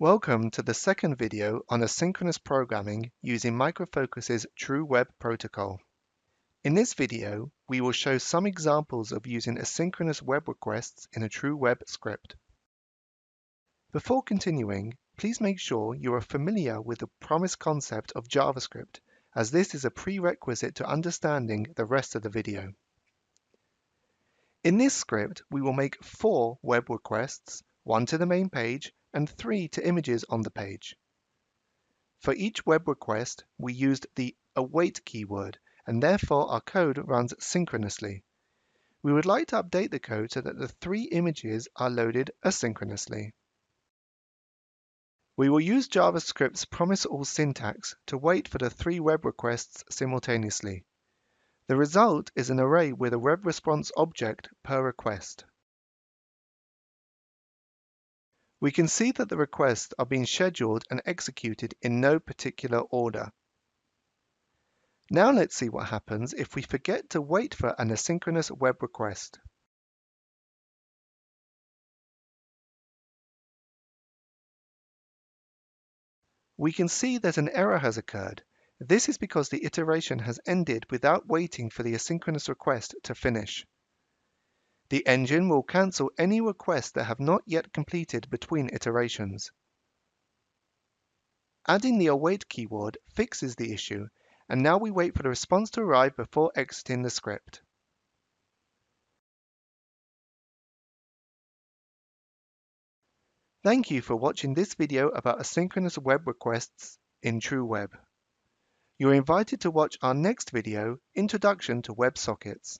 Welcome to the second video on asynchronous programming using Micro Focus's TruWeb protocol. In this video, we will show some examples of using asynchronous web requests in a TruWeb script. Before continuing, please make sure you are familiar with the promise concept of JavaScript, as this is a prerequisite to understanding the rest of the video. In this script, we will make 4 web requests, 1 to the main page and 3 to images on the page. For each web request, we used the await keyword, and therefore our code runs synchronously. We would like to update the code so that the 3 images are loaded asynchronously. We will use JavaScript's promise all syntax to wait for the 3 web requests simultaneously. The result is an array with a web response object per request. We can see that the requests are being scheduled and executed in no particular order. Now let's see what happens if we forget to wait for an asynchronous web request. We can see that an error has occurred. This is because the iteration has ended without waiting for the asynchronous request to finish. The engine will cancel any requests that have not yet completed between iterations. Adding the await keyword fixes the issue, and now we wait for the response to arrive before exiting the script. Thank you for watching this video about asynchronous web requests in TruWeb. You're invited to watch our next video, Introduction to WebSockets.